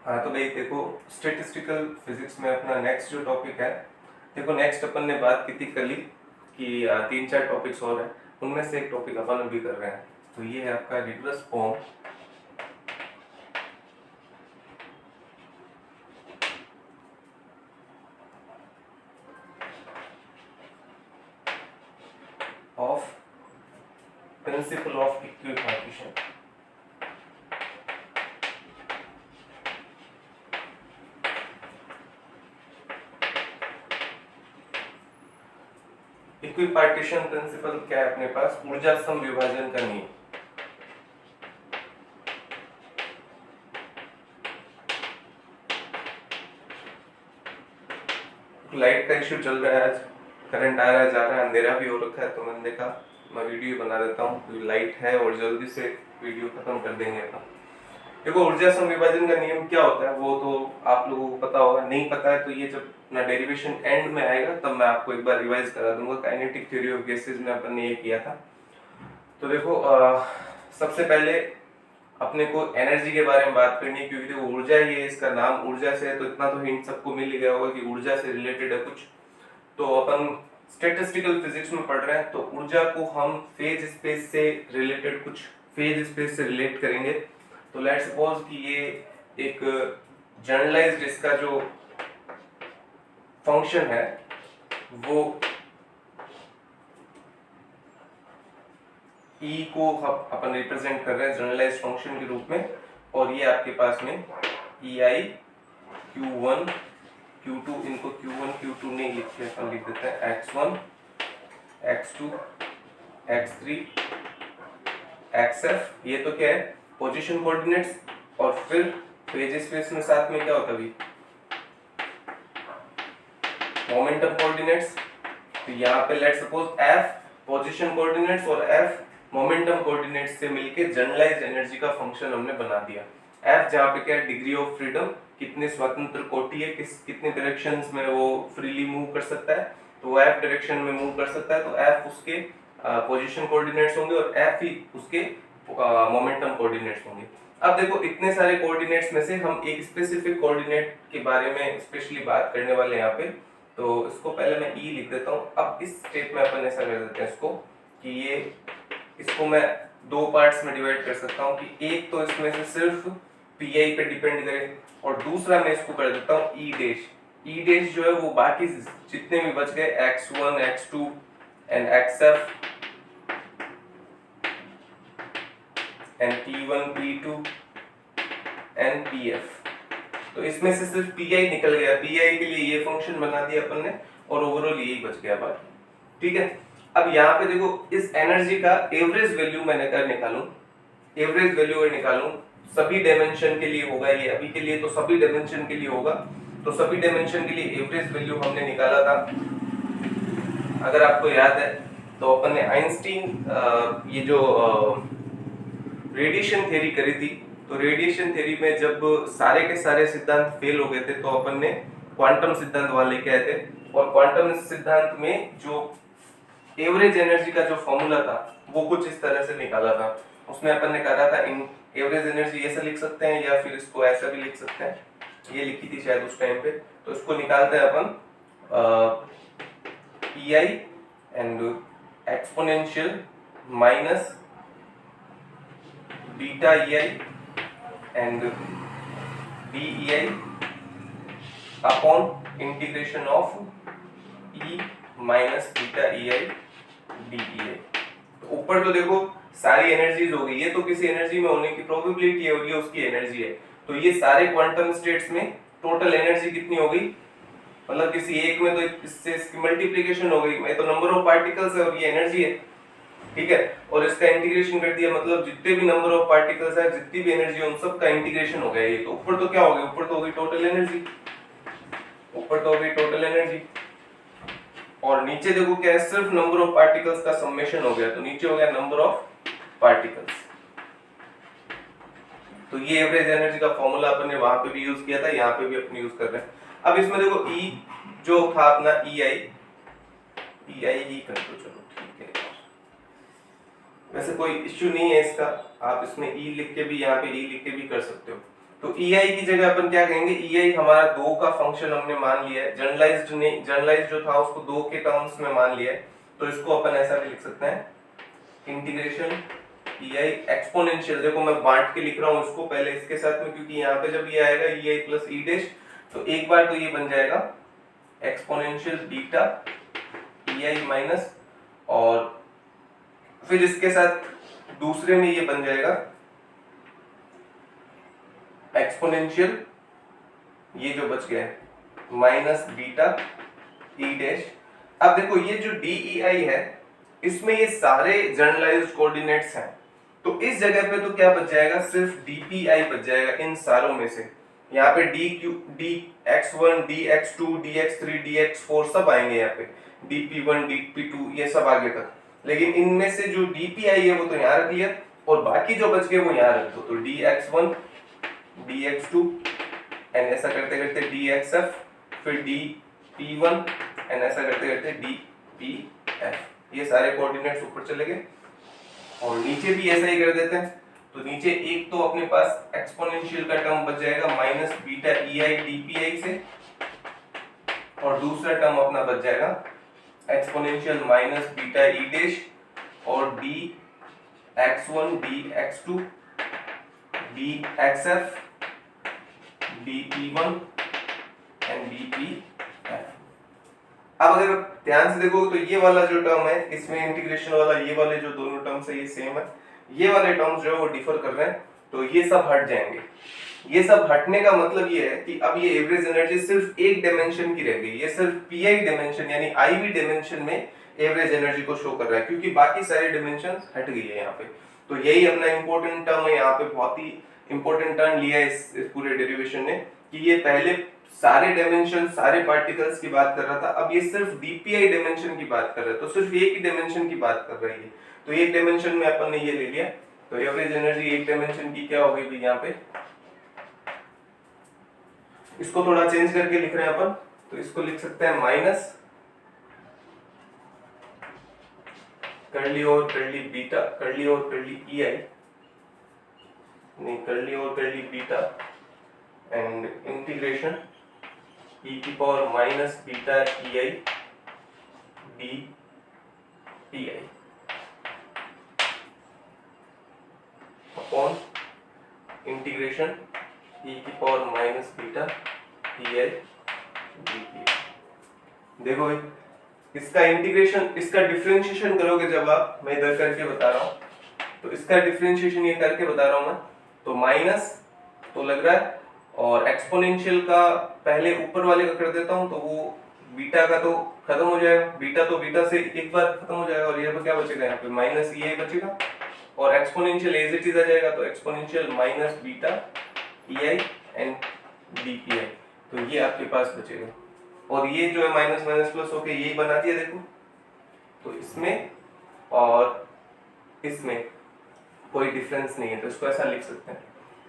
हाँ तो भाई देखो, स्टेटिस्टिकल फिजिक्स में अपना नेक्स्ट जो टॉपिक है, देखो नेक्स्ट अपन ने बात की थी कल ही कि 3-4 टॉपिक्स और हैं, उनमें से एक टॉपिक अपन अभी कर रहे हैं। तो ये है आपका reverse form of principle of equipartition. Equipartition principle क्या है अपने पास? ऊर्जा सम विभाजन का नियम। लाइट का इश्यू चल रहा है, आज करंट आ रहा है जा रहा है, अंधेरा भी हो रखा है, तो मैंने देखा मैं वीडियो बना देता हूँ क्योंकि लाइट है और जल्दी से वीडियो खत्म कर देंगे अपन। देखो ऊर्जा सम विभाजन का नियम क्या होता है वो तो आप लोगों को पता होगा, नहीं पता है तो ये जब ना डेरिवेशन एंड में आएगा तब मैं आपको एक बार रिवाइज करा दूंगा। काइनेटिक थ्योरी ऑफ गैसेस में अपन ने ये किया था। तो देखो सबसे पहले अपने को एनर्जी के बारे में बात करनी है, क्योंकि देखो ऊर्जा ही है, इसका नाम ऊर्जा से है तो इतना तो हिंट सबको मिल ही गया होगा कि ऊर्जा से रिलेटेड है कुछ। तो अपन स्टैटिस्टिकल फिजिक्स में पढ़ रहे हैं तो ऊर्जा को हम फेज स्पेस से रिलेटेड कुछ फेज स्पेस से रिलेट करेंगे। तो लेट्स सपोज कि ये एक जनरलाइज्ड इसका जो फंक्शन है वो E को अपन रिप्रेजेंट कर रहे हैं जनरलाइज्ड फंक्शन के रूप में, और ये आपके पास में EI Q1 Q2, इनको Q1 Q2 नहीं लिखते, अपन लिख देते हैं X1 X2 X3 XF। ये तो क्या है? Position coordinates. और फिर फेज स्पेस में साथ में क्या होता है? Momentum coordinates. तो यहाँ पे let's suppose F position coordinates और F मोमेंटम कोऑर्डिनेट्स से मिलके जनरलाइज्ड एनर्जी का फंक्शन हमने बना दिया। F जहाँ पे क्या है? डिग्री ऑफ फ्रीडम, कितने स्वतंत्र कोटि है, कितने डायरेक्शंस में वो फ्रीली मूव कर सकता है, तो वो F डायरेक्शन में मूव कर सकता है, तो F उसके पोजीशन कोऑर्डिनेट्स होंगे और F ही उसके मोमेंटम कोऑर्डिनेट्स होंगे। अब देखो इतने सारे कोऑर्डिनेट्स में से हम एक स्पेसिफिक कोऑर्डिनेट के बारे में स्पेशली बात करने वाले हैं यहाँ पे। तो इसको पहले मैं E लिख देता हूँ। अब इस स्टेप में अपन ऐसा कर देते हैं इसको कि ये इसको मैं दो पार्ट्स में डिवाइड कर सकता हूँ कि एक तो इसमें से सिर्फ पीआई पे डिपेंड करे और दूसरा मैं इसको कर देता हूँ ई डैश। ई डैश जो है वो बाकी जितने भी बच गए x1 x2 and xf and p1 p2 and pf, तो इसमें से सिर्फ पीआई निकल गया। पीआई के लिए ये फंक्शन बना दिया अपन ने और ओवरऑल यही बच गया बाकी। ठीक है, अब यहाँ पे देखो इस एनर्जी का एवरेज वैल्यू मैंने कर निकालूं, एवरेज वैल्यू अगर निकालूं सभी डायमेंशन के लिए होगा, ये अभी के लिए तो सभी डायमेंशन के लिए होगा। तो सभी डायमेंशन के लिए एवरेज वैल्यू हमने निकाला था, अगर आपको याद है तो अपन ने आइंस्टीन ये जो रेडिएशन थ्योरी करी थी, तो रेडिएशन थ्योरी में जब सारे के सारे सिद्धांत फेल हो गए थे तो अपन ने क्वांटम सिद्धांत वाले क्या थे, और क्वांटम सिद्धांत में जो एवरेज एनर्जी का जो फॉर्मूला था वो कुछ इस तरह से निकाला था। उसमें अपन ने कहा था इन एवरेज एनर्जी ऐसे लिख सकते हैं या फिर इसको ऐसा भी लिख सकते हैं, ये लिखी थी शायद उस टाइम पे। तो इसको निकालते हैं अपन EI and exponential minus beta EI and DEI upon integration of E minus beta EI DEI। तो ऊपर तो देखो सारी एनर्जीज हो गई, ये तो किसी एनर्जी में होने की प्रोबेबिलिटी है और ये उसकी एनर्जी है। तो ये सारे क्वांटम स्टेट्स में टोटल एनर्जी कितनी हो गई, मतलब किसी एक में तो इससे इसकी मल्टीप्लिकेशन हो गई, मैं तो नंबर ऑफ पार्टिकल्स है और ये एनर्जी है। ठीक है, और इसका इंटीग्रेशन कर दिया, मतलब जितने भी नंबर ऑफ पार्टिकल्स है, जितनी भी एनर्जी है, उन सब का इंटीग्रेशन हो गया। ये तो ऊपर तो क्या हो गया, ऊपर तो हो गई टोटल एनर्जी, ऊपर तो हो गई टोटल एनर्जी। और नीचे देखो क्या है, सिर्फ नंबर ऑफ पार्टिकल्स का समेशन हो गया, तो नीचे हो गया नंबर ऑफ पार्टिकल्स। तो ये एवरेज एनर्जी का फॉर्मूला अपन ने वहां पे भी यूज किया था, यहाँ पे भी अपन यूज कर रहे हैं। अब इसमें देखो E जो था अपना EI ही कर दो, चलो ठीक है, वैसे कोई इश्यू नहीं है इसका, आप इसमें E लिख के भी यहाँ पे E लिख के भी कर सकते हो। तो EI की जगह अपन क्या कहेंगे, EI हमारा 2 का फंक्शन हमने मान लिया है, जनरलाइज्ड जो था उसको 2 के टर्म्स में मान लिया है, तो इसको अपन ऐसा भी लिख सकते हैं इंटीग्रेशन EI एक्सपोनेंशियल। देखो मैं बांट के लिख रहा हूं इसको पहले इसके साथ में, क्योंकि यहाँ पे जब ये आएगा EI प्लस ई डैश, तो एक बार तो ये बन जाएगा एक्सपोनेंशियल बीटा EI माइनस, और फिर इसके साथ दूसरे में ये बन जाएगा एक्सपोनेंशियल, ये जो बच गया है माइनस बीटा ई डैश। अब देखो ये जो DEI है इसमें ये सारे जनरलाइज्ड कोऑर्डिनेट्स हैं, तो इस जगह पे तो क्या बच जाएगा, सिर्फ DPI बच जाएगा इन सारों में से। यहाँ पे DX1 DX2 DX3 DX4 सब आएंगे, यहाँ पे DP1 DP2 ये सब आगे तक, लेकिन इनमें से जो DPI है वो तो यहाँ रख लिया, और बाकी जो बच गए वो यहाँ रख दो। तो DX1 DX2 एंड ऐसा करते करते DXF, फिर DP1 एंड ऐसा करते करते DPF, ये सारे कोऑर्डिनेट्स ऊपर चले गए, और नीचे भी ऐसा ही कर देते हैं। तो नीचे एक तो अपने पास एक्सपोनेंशियल का टर्म बच जाएगा माइनस बीटा EI DPI से, और दूसरा टर्म अपना बच जाएगा एक्सपोनेंशियल माइनस बीटा ई डैश और DX1 DX2 DXF DP1 and DPF। अब अगर ध्यान से देखो तो ये वाला जो टर्म है इसमें इंटीग्रेशन वाला, ये वाले जो दोनों टर्म्स है ये सेम है, ये वाले टर्म्स जो है वो डिफर कर रहे हैं, तो ये सब हट जाएंगे। ये सब हटने का मतलब ये है कि अब ये एवरेज एनर्जी सिर्फ एक डायमेंशन की रह गई, ये सिर्फ PI डायमेंशन यानी IV डायमेंशन में एवरेज एनर्जी को शो कर रहा है, क्योंकि बाकी सारे डायमेंशंस हट गई है यहाँ पे। तो यही अपना इंपॉर्टेंट टर्म है, यहाँ पे बहुत ही इंपॉर्टेंट टर्म लिया है इस पूरे डेरिवेशन ने, कि ये पहले सारे डायमेंशन सारे पार्टिकल्स की बात कर रहा था, अब ये सिर्फ DPI डायमेंशन की बात कर रहा है, तो सिर्फ एक ही डायमेंशन की बात कर रही है। तो एक डायमेंशन में अपन ने ये ले लिया, तो एवरेज एनर्जी एक डायमेंशन की क्या हो गई भी यहाँ पे, इसको थोड़ा चेंज करके लिख रहे हैं अपन, तो इसको लिख सकते हैं माइनस कर्ली और कर्ली बीटा, कर्ली और कर्ली EI नहीं, कर्ली और curly beta and integration e की power minus beta EI DPI upon integration e की power minus beta EI DPI। देखो भाई इसका इंटीग्रेशन, इसका डिफरेंशिएशन करोगे जब आप, मैं इधर करके बता रहा हूं, तो इसका डिफरेंशिएशन ये करके बता रहा हूं मैं, तो माइनस तो लग रहा है, और एक्सपोनेंशियल का पहले ऊपर वाले का कर देता हूं, तो वो बीटा का तो खत्म हो जाएगा, बीटा तो बीटा से एक बार खत्म हो जाएगा, और ये तो क्या बचेगा यहाँ पे माइनस EI बचेगा, और एक्सपोनेंशियल एज इट इज आ जाएगा, तो exponential minus beta EI and DPI, तो ये आपके पास बचेगा, और ये जो है माइनस माइनस प्लस होके यही बना दिया देखो, तो इसमें और इसमें कोई डिफरेंस नहीं है, तो इसको ऐसा लिख सकते हैं।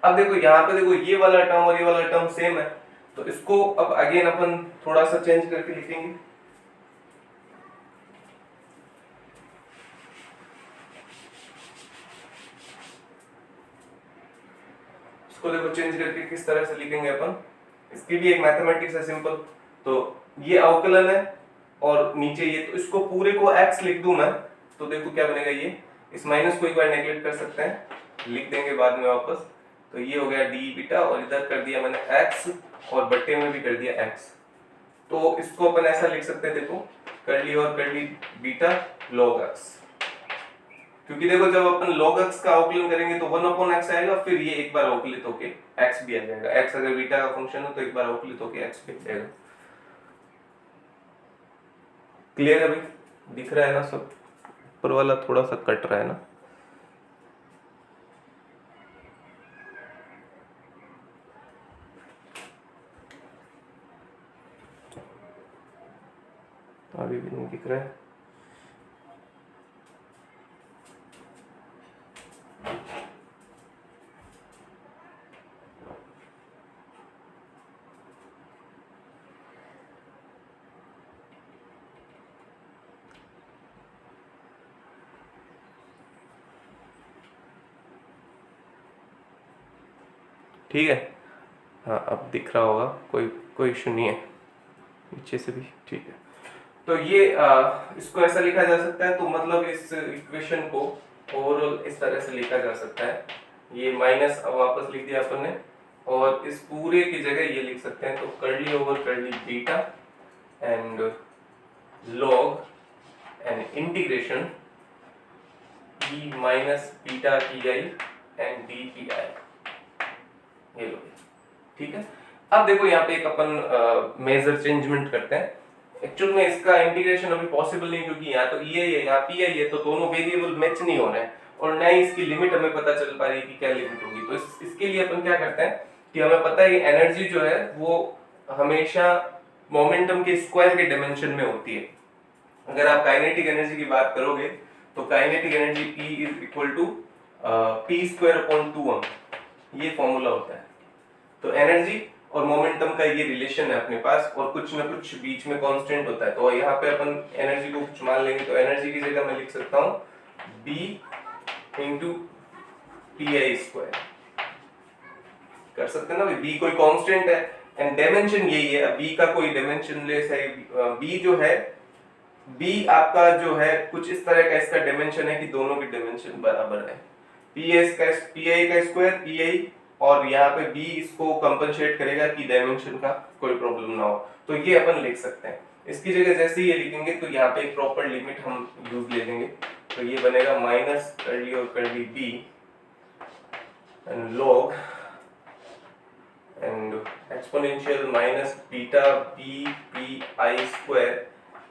अब देखो यहाँ पे देखो ये वाला टर्म और ये वाला टर्म सेम है, तो इसको अब अगेन अपन थोड़ा सा चेंज करके लिखेंगे, इसको देखो चेंज करके किस तरह से लिखेंगे अपन, इसकी भी एक मैथमेटिक्स है सिंपल, तो ये अवकलन है और नीचे ये, तो इसको पूरे को x लिख दूं मैं, तो देखो क्या बनेगा, ये इस माइनस को एक बार नेगलेक्ट कर सकते हैं, लिख देंगे बाद में वापस, तो ये हो गया d बीटा, और इधर कर दिया मैंने x और बट्टे में भी कर दिया x, तो इसको अपन ऐसा लिख सकते हैं, देखो कर्ली और कर्ली बीटा log x, क्योंकि देखो जब अपन log x का अवकलन करेंगे तो 1/x आएगा, फिर ये एक बार अवकलित होके x भी आ जाएगा, x अगर बीटा का फंक्शन हो तो एक बार अवकलित होके x भी आ जाएगा। क्लियर है भाई, दिख रहा है ना सब, ऊपर वाला थोड़ा सा कट रहा है ना, अभी भी नहीं दिख रहा है। ठीक है, हाँ अब दिख रहा होगा, कोई इशू नहीं है, नीचे से भी ठीक है। तो ये इसको ऐसा लिखा जा सकता है, तो मतलब इस इक्वेशन को ओवरऑल इस तरह से लिखा जा सकता है, ये माइनस अब वापस लिख दिया अपन ने, और इस पूरे की जगह ये लिख सकते हैं, तो curly over curly beta and log and integration E minus beta P I and D P I, ये लो, ठीक है। अब देखो यहाँ पे एक अपन मेजर चेंजमेंट करते हैं। एक्चुअल में इसका इंटीग्रेशन अभी पॉसिबल नहीं, क्योंकि यहाँ तो ई है यहाँ पी है, तो दोनों वेरिएबल मैच नहीं हो रहे हैं, और न ही इसकी लिमिट हमें पता चल पा रही है कि क्या लिमिट होगी। तो इसके लिए अपन क्या करते हैं कि हमें पता है एनर्जी जो है वो हमेशा मोमेंटम के स्क्वायर के डायमेंशन में होती है। अगर आप काइनेटिक एनर्जी की बात करोगे तो kinetic energy P is equal to P square upon 2m, ये फॉर्मूला होता है। तो एनर्जी और मोमेंटम का ये रिलेशन है अपने पास, और कुछ ना कुछ बीच में कांस्टेंट होता है। तो यहाँ पे अपन एनर्जी को कुछ मान लेंगे, तो एनर्जी की जगह मैं लिख सकता हूँ B into P I square, कर सकते हैं ना, B कोई कांस्टेंट है एंड डायमेंशन यही है। अब B का कोई डायमेंशन लेस है, B जो है, B आपका जो है कुछ इस तरह का इसका डायमेंशन है कि दोनों के डायमेंशन बराबर है, पी आई का स्क्वायर पी आई, और यहाँ पे B इसको कंपनसेट करेगा कि डायमेंशन का कोई प्रॉब्लम ना हो। तो ये अपन लिख सकते हैं। इसकी जगह जैसे ही ये लिखेंगे तो यहाँ पे एक प्रॉपर लिमिट हम यूज ले लेंगे, तो ये बनेगा माइनस कर्ली और curly B and log and exponential minus beta B P I square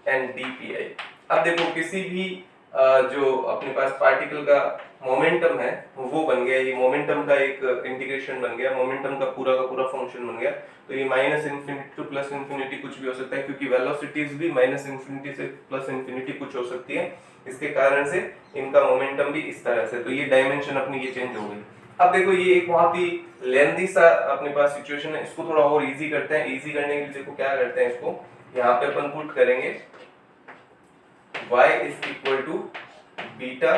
and D P I. अब देखो किसी भी जो अपने पास पार्टिकल का मोमेंटम है वो बन गया, ये मोमेंटम का एक इंटीग्रेशन बन गया, मोमेंटम का पूरा फंक्शन बन गया। तो ये minus infinity to plus infinity कुछ भी हो सकता है, क्योंकि वेलोसिटीज भी माइनस इंफिनिटी से प्लस इंफिनिटी कुछ हो सकती है, इसके कारण से इनका मोमेंटम भी इस तरह से। तो ये डायमेंशन अपनी ये चेंज हो गई। अब देखो ये एक बहुत ही लेंथी सा अपने पास सिचुएशन है, इसको थोड़ा और इजी करते हैं। इजी करने के लिए देखो क्या करते हैं, इसको यहाँ पे अपन पुट करेंगे y is equal to beta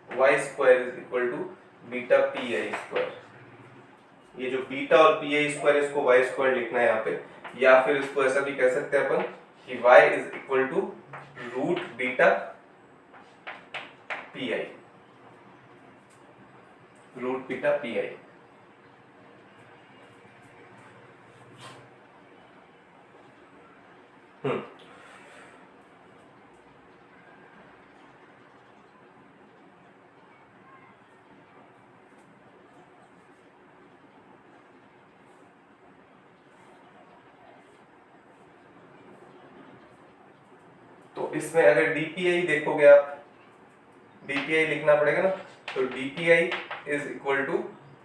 y square is equal to beta P I square. ये जो बीटा और पी आई स्क्वायर, इसको y स्क्वायर लिखना है यहाँ पे, या फिर इसको ऐसा भी कह सकते हैं अपन कि y is equal to root beta P I, root beta P I. तो इसमें अगर dpi देखोगे आप, dpi लिखना पड़ेगा ना, तो dpi is equal to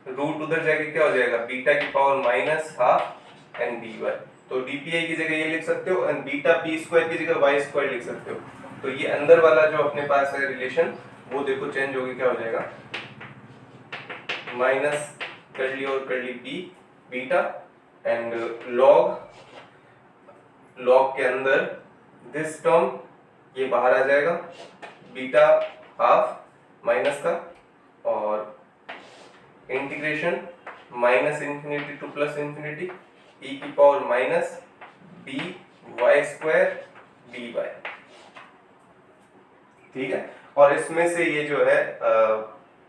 root, उधर जाके क्या हो जाएगा, बीटा की power minus half and dy। तो dpi की जगह ये लिख सकते हो, एंड बीटा p स्क्वायर की जगह y स्क्वायर लिख सकते हो। तो ये अंदर वाला जो अपने पास है रिलेशन, वो देखो चेंज होगी, क्या हो जाएगा, माइनस कर्ली और curly b beta and log के अंदर दिस टर्म ये बाहर आ जाएगा, बीटा हाफ माइनस का, और integration minus infinity to plus infinity E की power minus B Y square D Y, ठीक है। और इसमें से ये जो है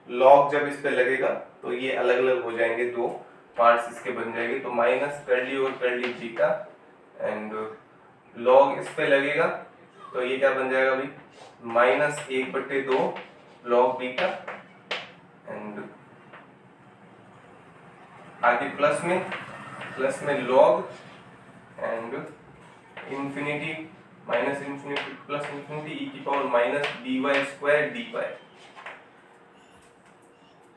लॉग जब इस पे लगेगा तो ये अलग अलग हो जाएंगे, दो पार्ट्स इसके बन जाएंगे। तो माइनस कर्ली और कर्ली बीटा एंड लॉग इस पे लगेगा, तो ये क्या बन जाएगा अभी, माइनस 1/2 लॉग बीटा एंड आगे प्लस में log and infinity minus infinity plus infinity E की power minus D Y square D Y.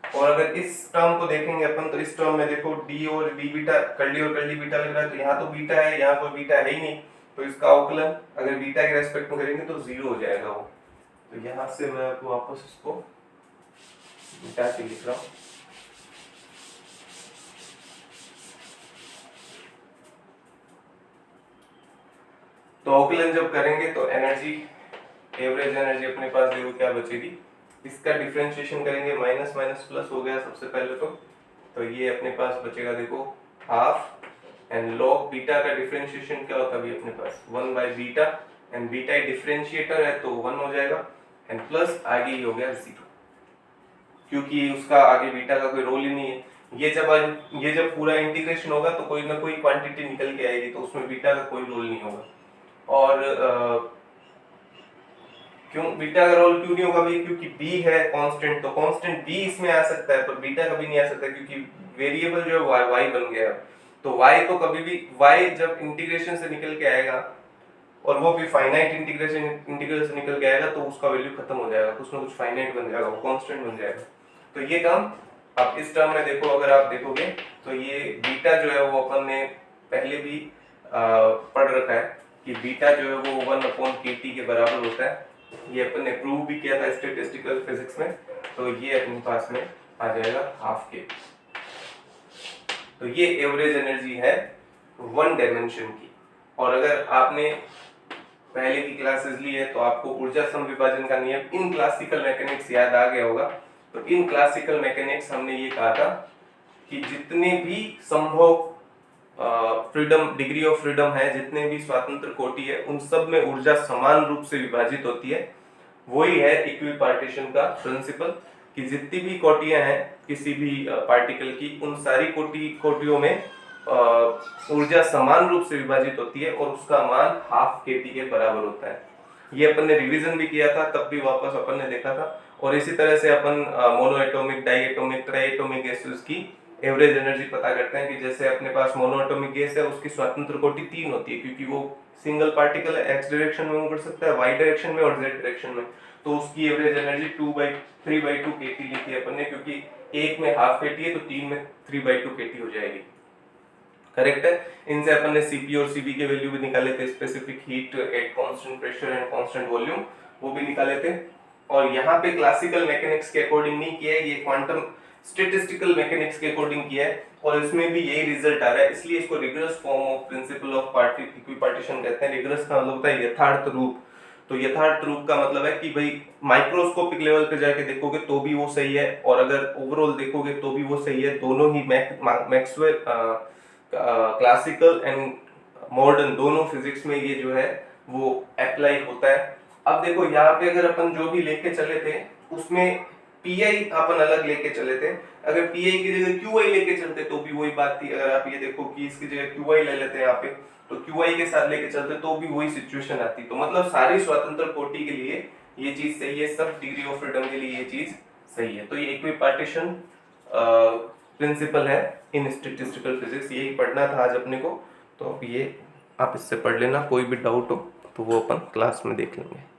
और अगर इस टर्म को देखेंगे अपन, तो इस टर्म में देखो डी और डी बीटा, कर्ली और कर्ली बीटा लग रहा है, तो यहाँ तो बीटा है, यहाँ कोई बीटा है ही नहीं, तो इसका अवकलन अगर बीटा के रेस्पेक्ट में करेंगे तो 0 हो जाएगा वो। तो यहाँ से मैं आपको वापस इसको बीटा के लिख रहा हूँ, तो अवकलन जब करेंगे तो एनर्जी, एवरेज एनर्जी अपने पास देखो क्या बचेगी, इसका डिफरेंशिएशन करेंगे, माइनस माइनस प्लस हो गया सबसे पहले तो ये अपने पास बचेगा देखो हाफ, एंड लॉग बीटा का डिफरेंशिएशन क्या होता है अभी अपने पास 1 by beta, and beta he differentiator है तो 1 हो जाएगा, एंड प्लस आगे ही हो गया 0, क्योंकि उसका आगे बीटा का कोई रोल ही नहीं है। ये जब पूरा इंटीग्रेशन होगा तो कोई ना कोई क्वांटिटी निकल के आएगी, तो उसमें बीटा का कोई रोल नहीं होगा। और क्यों बीटा का रोल क्यों नहीं होगा भाई, क्योंकि b है कांस्टेंट, तो कांस्टेंट b इसमें आ सकता है पर बीटा कभी नहीं आ सकता, क्योंकि वेरिएबल जो है y बन गया। तो y तो कभी भी y जब इंटीग्रेशन से निकल के आएगा, और वो भी फाइनाइट इंटीग्रल से निकल के आएगा, तो उसका वैल्यू खत्म हो जाएगा, कुछ ना कुछ फाइनाइट बन जाएगा, वो कांस्टेंट बन जाएगा। तो ये टर्म अब इस टर्म में देखो, अगर आप देखोगे तो ये बीटा जो है वो अपन ने पहले भी पढ़ रखा है कि बीटा जो है वो 1/kt के बराबर होता है। ये अपन ने प्रूव भी किया था स्टैटिस्टिकल फिजिक्स में, तो ये अपने पास में आ जाएगा हाफ के। तो ये एवरेज एनर्जी है 1 डायमेंशन की। और अगर आपने पहले की क्लासेस ली है तो आपको ऊर्जा समविभाजन का नियम इन क्लासिकल मैकेनिक्स याद आ गया होगा। तो इन क्लासिकल मैकेनिक्स हमने ये कहा था कि जितने भी संभव फ्रीडम, डिग्री ऑफ फ्रीडम है, जितने भी स्वतंत्र कोटि है, उन सब में ऊर्जा समान रूप से विभाजित होती है। वही है इक्विपार्टीशन का प्रिंसिपल, कि जितनी भी कोटियां हैं किसी भी पार्टिकल की, उन सारी कोटियों में ऊर्जा समान रूप से विभाजित होती है, और उसका मान हाफ केटी के बराबर होता है। ये अपन ने रिवीजन भी किया था, तब भी वापस अपन ने देखा था। और इसी तरह से अपन monoatomic, diatomic, triatomic gases की एवरेज एनर्जी पता करते हैं, कि जैसे अपने पास मोनो एटॉमिक गैस है, उसकी स्वतंत्र कोटि 3 होती है, क्योंकि वो सिंगल पार्टिकल है, एक्स डायरेक्शन में मूव कर सकता है, वाई डायरेक्शन में और जेड डायरेक्शन में। तो उसकी एवरेज एनर्जी 3/2 केटी ली थी अपन ने, क्योंकि एक में हाफ केटी है तो 3 में 3/2 केटी हो जाएगी। करेक्ट है। इनसे अपन ने सीपी और सीबी के वैल्यू भी निकाले थे, specific heat at constant pressure and constant volume, वो भी निकाले थे। और यहाँ पे क्लासिकल मैकेनिक्स के अकॉर्डिंग नहीं किया है, ये क्वांटम स्टैटिस्टिकल मैकेनिक्स के अकॉर्डिंग किया है, और इसमें भी यही रिजल्ट आ रहा है। इसलिए इसको rigorous form of principle of equipartition कहते हैं। रिगरस का मतलब होता है यथार्थ रूप। तो यथार्थ रूप का मतलब है कि भाई माइक्रोस्कोपिक लेवल पे जाके देखोगे तो भी वो सही है, और अगर ओवरऑल देखोगे तो भी वो सही है। दोनों ही मैक्सवेल क्लासिकल एंड मॉडर्न दोनों फिजिक्स में ये जो है वो अप्लाई होता है। अब देखो यहाँ पे अगर अपन जो भी लेके चले थे उसमें पीआई अपन अलग लेके चले थे, अगर पीआई की जगह क्यूआई लेके चलते तो भी वही बात थी। अगर आप ये देखो कि इसकी जगह क्यूआई ले लेते हैं यहाँ पे, तो क्यूआई के साथ लेके चलते तो भी वही सिचुएशन आती। तो मतलब सारी स्वतंत्र कोटि के लिए ये चीज सही है, सब डिग्री ऑफ फ्रीडम के लिए ये चीज सही है। तो ये इक्विपार्टीशन प्रिंसिपल है इन स्टैटिस्टिकल फिजिक्स, यही पढ़ना था आज अपने को। तो अब ये आप इससे पढ़ लेना, कोई भी डाउट हो तो वो अपन क्लास में देख लेंगे।